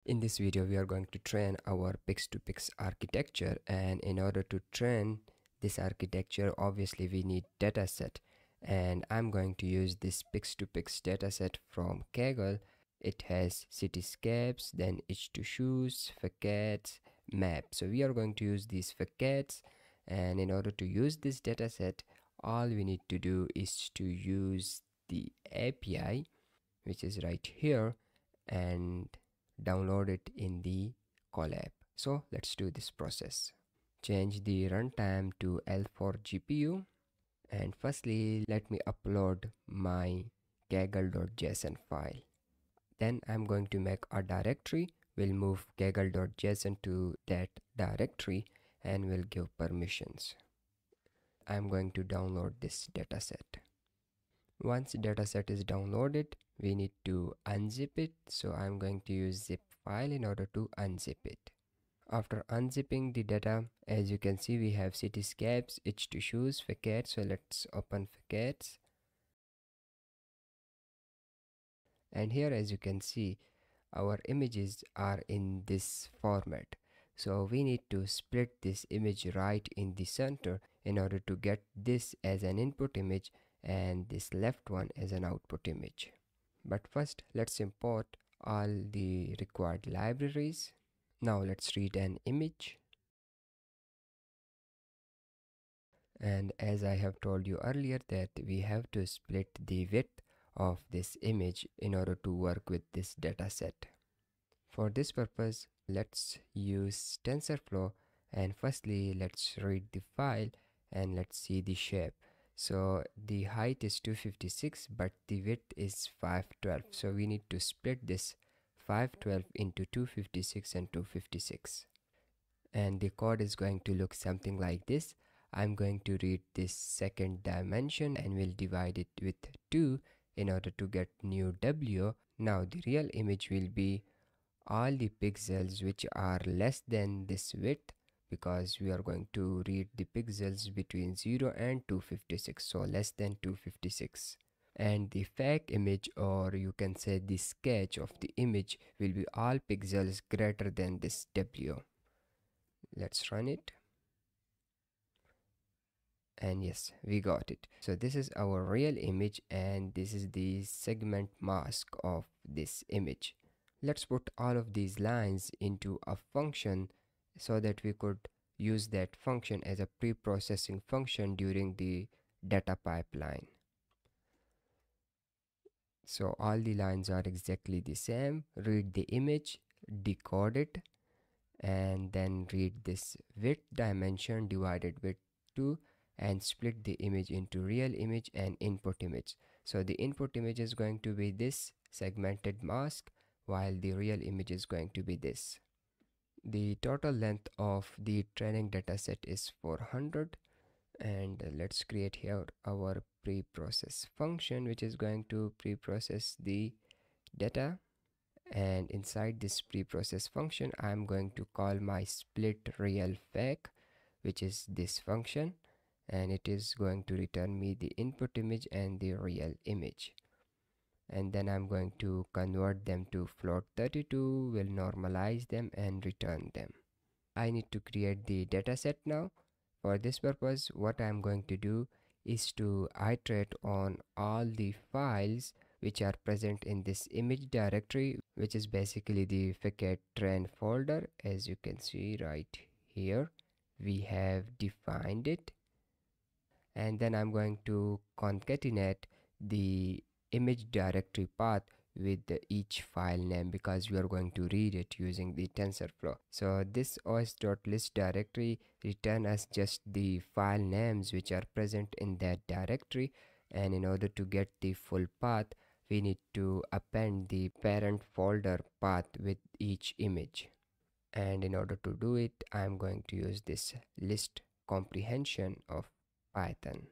In this video, we are going to train our pix2pix architecture, and in order to train this architecture, obviously we need dataset, and I'm going to use this pix2pix dataset from Kaggle. It has cityscapes, then h2shoes, facades, map. So we are going to use these facades, and in order to use this dataset, all we need to do is to use the API, which is right here, and download it in the collab. So let's do this process. Change the runtime to L4 GPU, and firstly let me upload my kaggle.json file. Then I'm going to make a directory. We'll move kaggle.json to that directory and we'll give permissions. I'm going to download this dataset. Once dataset is downloaded, we need to unzip it. So I'm going to use zip file in order to unzip it. After unzipping the data, as you can see, we have cityscapes, h2shoes, facades. So let's open facades. And here, as you can see, our images are in this format. So we need to split this image right in the center in order to get this as an input image and this left one as an output image. But first, let's import all the required libraries. Now let's read an image. And as I have told you earlier that we have to split the width of this image in order to work with this dataset. For this purpose, let's use TensorFlow, and firstly let's read the file and let's see the shape. So the height is 256 but the width is 512. So we need to split this 512 into 256 and 256. And the code is going to look something like this. I'm going to read this second dimension and we'll divide it with 2 in order to get new W. Now the real image will be all the pixels which are less than this width, because we are going to read the pixels between 0 and 256, so less than 256. And the fake image, or you can say the sketch of the image, will be all pixels greater than this W. Let's run it. And yes, we got it. So this is our real image and this is the segment mask of this image. Let's put all of these lines into a function so that we could use that function as a pre-processing function during the data pipeline. So all the lines are exactly the same. Read the image, decode it, and then read this width dimension divided with 2 and split the image into real image and input image. So the input image is going to be this segmented mask, while the real image is going to be this. The total length of the training dataset is 400, and let's create here our pre-process function which is going to pre-process the data. And inside this pre-process function, I'm going to call my split real fake, which is this function, and it is going to return me the input image and the real image. And then I'm going to convert them to float 32, will normalize them and return them. I need to create the dataset now. For this purpose, what I'm going to do is to iterate on all the files which are present in this image directory, which is basically the facade train folder. As you can see right here, we have defined it. And then I'm going to concatenate the image directory path with each file name, because we are going to read it using the TensorFlow. So this os.list directory return us just the file names which are present in that directory, and in order to get the full path, we need to append the parent folder path with each image. And in order to do it, I'm going to use this list comprehension of Python.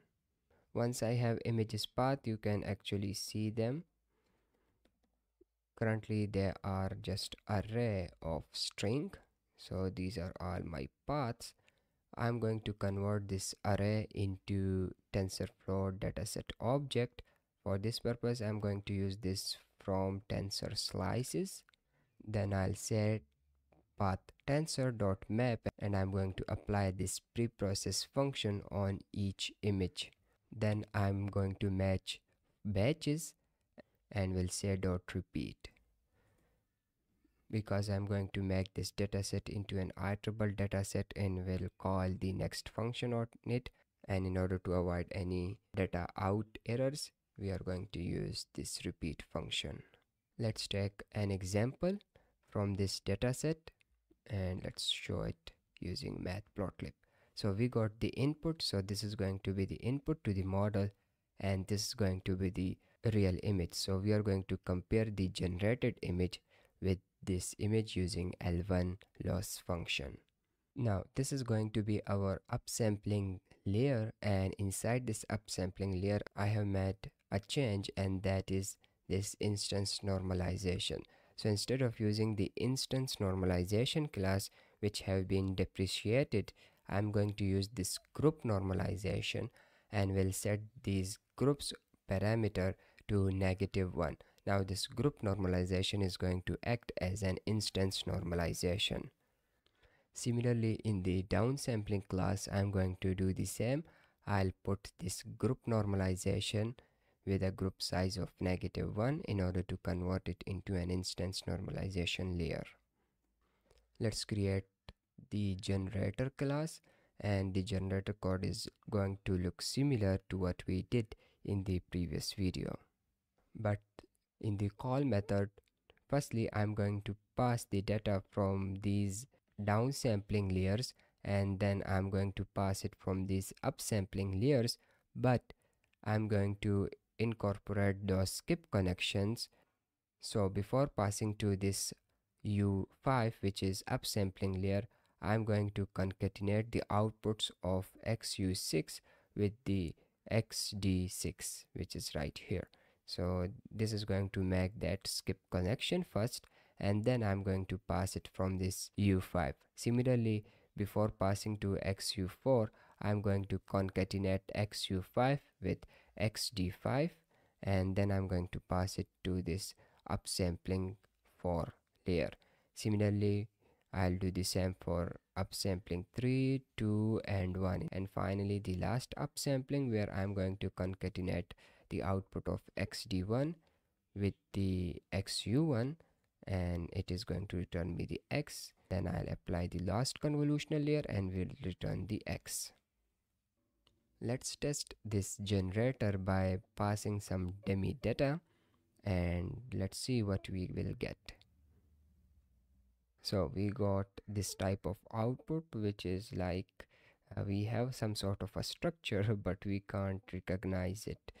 Once I have images path, you can actually see them. Currently there are just array of string, so these are all my paths. I'm going to convert this array into TensorFlow dataset object. For this purpose, I'm going to use this from tensor slices. Then I'll set path tensor.map, and I'm going to apply this preprocess function on each image. Then I'm going to match batches and we'll say dot repeat, because I'm going to make this dataset into an iterable dataset, and we'll call the next function on it. And in order to avoid any data out errors, we are going to use this repeat function. Let's take an example from this dataset and let's show it using matplotlib. So we got the input, so this is going to be the input to the model, and this is going to be the real image. So we are going to compare the generated image with this image using L1 loss function. Now this is going to be our upsampling layer, and inside this upsampling layer I have made a change, and that is this instance normalization. So instead of using the instance normalization class, which have been depreciated, I'm going to use this group normalization, and will set these groups parameter to -1. Now this group normalization is going to act as an instance normalization. Similarly, in the downsampling class, I'm going to do the same. I'll put this group normalization with a group size of -1 in order to convert it into an instance normalization layer. Let's create the generator class, and the generator code is going to look similar to what we did in the previous video. But in the call method, firstly I'm going to pass the data from these downsampling layers, and then I'm going to pass it from these upsampling layers, but I'm going to incorporate those skip connections. So before passing to this U5, which is upsampling layer, I'm going to concatenate the outputs of XU6 with the XD6, which is right here. So this is going to make that skip connection first, and then I'm going to pass it from this U5. Similarly, before passing to XU4, I'm going to concatenate XU5 with XD5, and then I'm going to pass it to this upsampling 4 layer. Similarly, I'll do the same for upsampling 3, 2 and 1, and finally the last upsampling, where I'm going to concatenate the output of XD1 with the XU1, and it is going to return me the X. Then I'll apply the last convolutional layer and will return the X. Let's test this generator by passing some dummy data, and let's see what we will get. So we got this type of output, which is like we have some sort of a structure but we can't recognize it.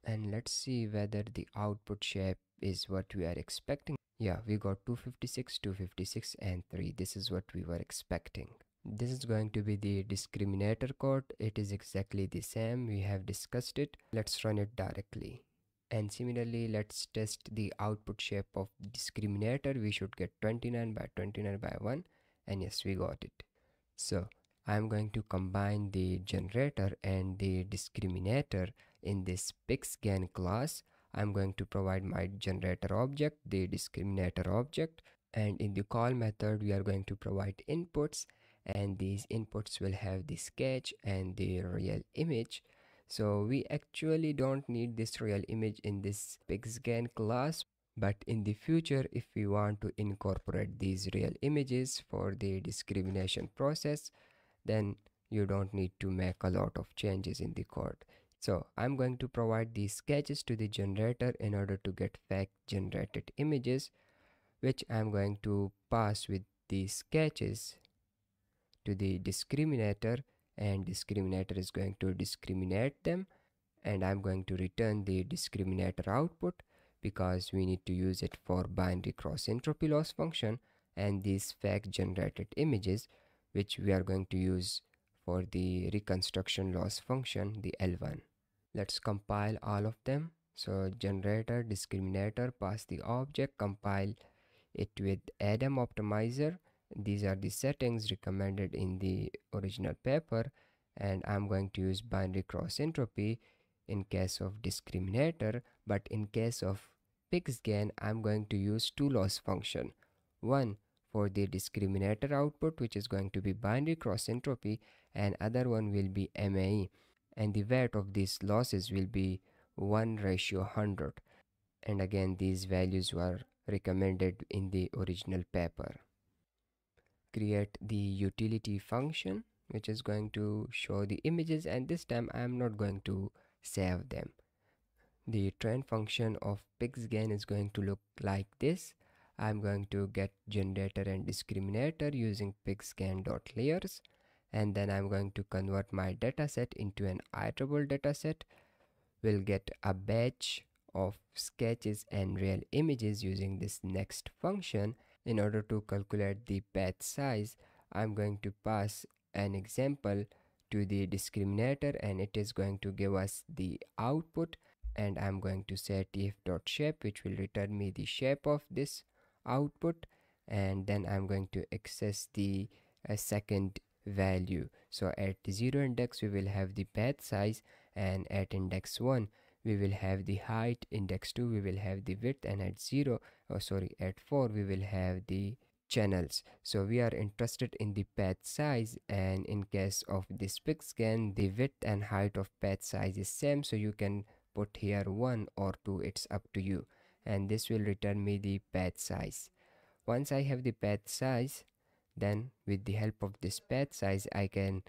And let's see whether the output shape is what we are expecting. Yeah, we got 256, 256 and 3. This is what we were expecting. This is going to be the discriminator code. It is exactly the same, we have discussed it. Let's run it directly. And similarly, let's test the output shape of discriminator. We should get 29 by 29 by 1, and yes, we got it. So I'm going to combine the generator and the discriminator in this pix2pix class. I'm going to provide my generator object, the discriminator object, and in the call method we are going to provide inputs, and these inputs will have the sketch and the real image. So we actually don't need this real image in this pix2pix class, but in the future, if we want to incorporate these real images for the discrimination process, then you don't need to make a lot of changes in the code. So I'm going to provide these sketches to the generator in order to get fact generated images, which I'm going to pass with these sketches to the discriminator, and discriminator is going to discriminate them, and I'm going to return the discriminator output because we need to use it for binary cross entropy loss function, and these fact generated images which we are going to use for the reconstruction loss function, the L1. Let's compile all of them. So generator, discriminator, pass the object, compile it with Adam optimizer. These are the settings recommended in the original paper, and I'm going to use binary cross entropy in case of discriminator, but in case of pix2pix, I'm going to use two loss function. one for the discriminator output, which is going to be binary cross entropy, and other one will be MAE, and the weight of these losses will be 1:100. And again, these values were recommended in the original paper. Create the utility function which is going to show the images, and this time I am not going to save them. The train function of pix2pix is going to look like this. I'm going to get generator and discriminator using pix2pix.layers, and then I'm going to convert my dataset into an iterable dataset. We'll get a batch of sketches and real images using this next function. In order to calculate the patch size, I'm going to pass an example to the discriminator, and it is going to give us the output, and I'm going to set if.shape, which will return me the shape of this output, and then I'm going to access the second value. So at 0 index we will have the patch size, and at index 1 we will have the height, index 2 we will have the width, and at at 4 we will have the channels. So we are interested in the patch size, and in case of this pix2pix, the width and height of patch size is same, so you can put here 1 or 2, it's up to you, and this will return me the patch size. Once I have the patch size, then with the help of this patch size I can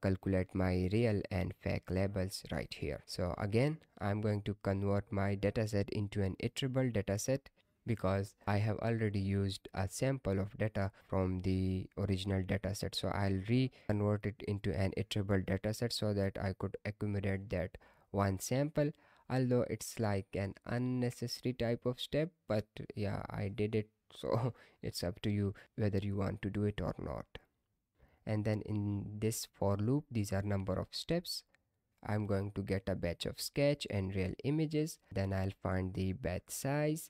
calculate my real and fake labels right here. So again, I'm going to convert my dataset into an iterable dataset, because I have already used a sample of data from the original dataset. So I'll re-convert it into an iterable dataset so that I could accumulate that one sample, although it's like an unnecessary type of step, but yeah, I did it, so it's up to you whether you want to do it or not. And then in this for loop, these are number of steps. I'm going to get a batch of sketch and real images, then I'll find the batch size,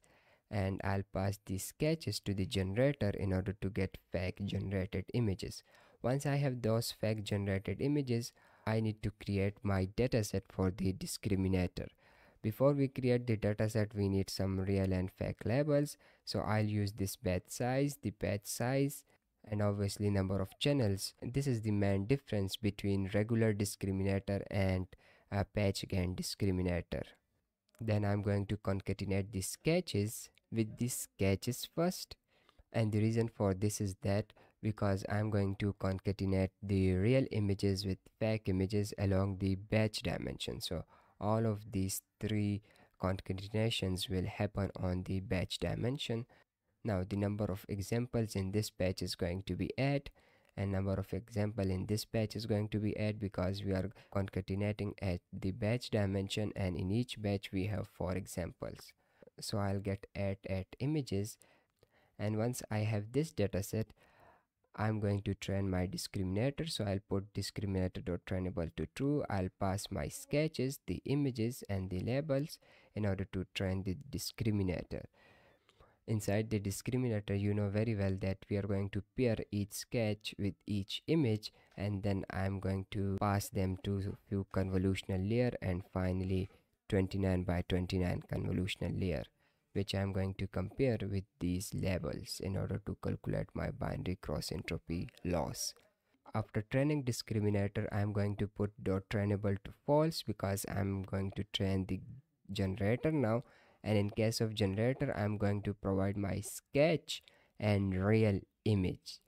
and I'll pass the sketches to the generator in order to get fake generated images. Once I have those fake generated images, I need to create my dataset for the discriminator. Before we create the dataset, we need some real and fake labels. So I'll use this batch size, the patch size, and obviously number of channels. This is the main difference between regular discriminator and a patchGAN discriminator. Then I'm going to concatenate the sketches with the sketches first, and the reason for this is that because I'm going to concatenate the real images with fake images along the batch dimension. So all of these three concatenations will happen on the batch dimension. Now the number of examples in this batch is going to be add, and number of example in this batch is going to be add, because we are concatenating at the batch dimension, and in each batch we have 4 examples. So I'll get add images, and once I have this dataset, I'm going to train my discriminator. So I'll put discriminator.trainable to true. I'll pass my sketches, the images, and the labels in order to train the discriminator. Inside the discriminator, you know very well that we are going to pair each sketch with each image, and then I'm going to pass them to few convolutional layer, and finally 29 by 29 convolutional layer, which I'm going to compare with these labels in order to calculate my binary cross entropy loss. After training discriminator, I'm going to put dot trainable to false, because I'm going to train the generator now, and in case of generator I'm going to provide my sketch and real image,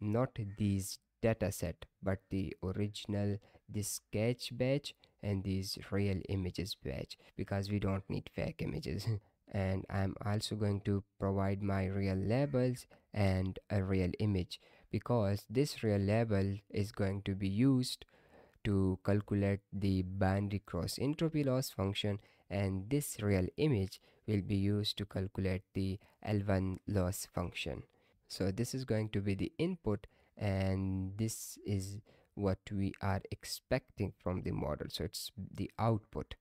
not these dataset but the original, this sketch batch and these real images batch, because we don't need fake images. And I'm also going to provide my real labels and a real image, because this real label is going to be used to calculate the binary cross entropy loss function, and this real image will be used to calculate the L1 loss function. So this is going to be the input, and this is what we are expecting from the model, so it's the output.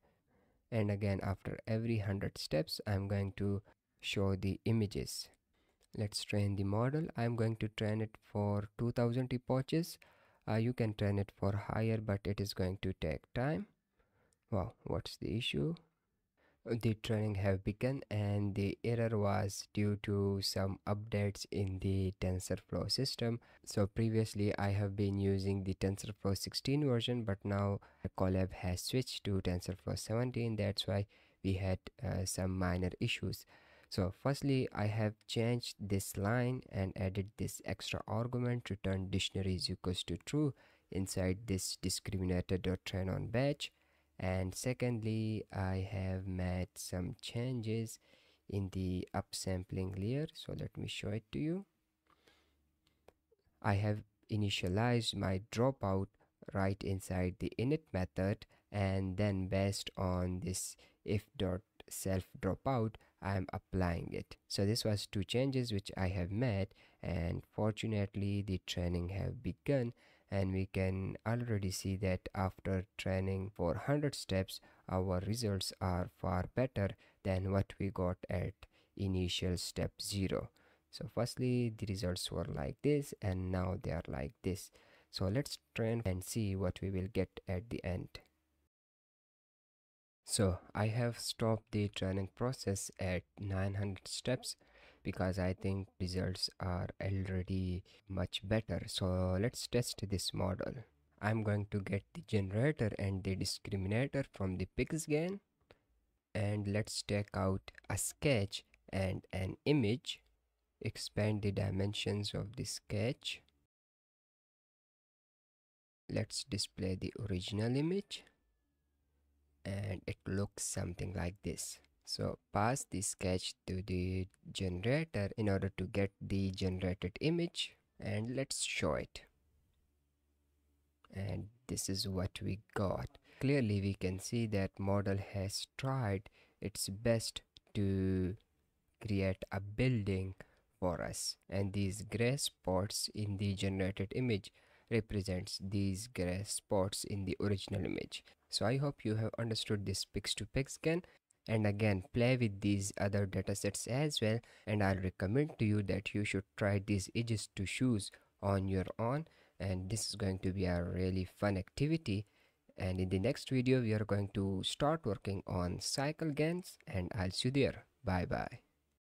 And again, after every 100 steps I'm going to show the images. Let's train the model. I'm going to train it for 2000 epochs. You can train it for higher, but it is going to take time. Wow, what's the issue? The training have begun, and the error was due to some updates in the TensorFlow system. So previously I have been using the TensorFlow 16 version, but now Colab has switched to TensorFlow 17. That's why we had some minor issues. So firstly, I have changed this line and added this extra argument, return dictionary is equals to true inside this discriminator.train on batch. And secondly, I have made some changes in the upsampling layer, so let me show it to you. I have initialized my dropout right inside the init method, and then based on this if dot self dropout, I am applying it. So this was two changes which I have made, and fortunately the training have begun, and we can already see that after training for 100 steps our results are far better than what we got at initial step 0. So firstly the results were like this, and now they are like this. So let's train and see what we will get at the end. So I have stopped the training process at 900 steps because I think results are already much better. So let's test this model. I'm going to get the generator and the discriminator from the pix2pix, and let's take out a sketch and an image. Expand the dimensions of the sketch. Let's display the original image, and it looks something like this. So pass the sketch to the generator in order to get the generated image, and let's show it. And this is what we got. Clearly we can see that model has tried its best to create a building for us, and these gray spots in the generated image represents these gray spots in the original image. So I hope you have understood this pix2pix GAN, and again play with these other datasets as well, and I'll recommend to you that you should try these edges to shoes on your own, and this is going to be a really fun activity. And in the next video we are going to start working on cycle GANs, and I'll see you there. Bye bye.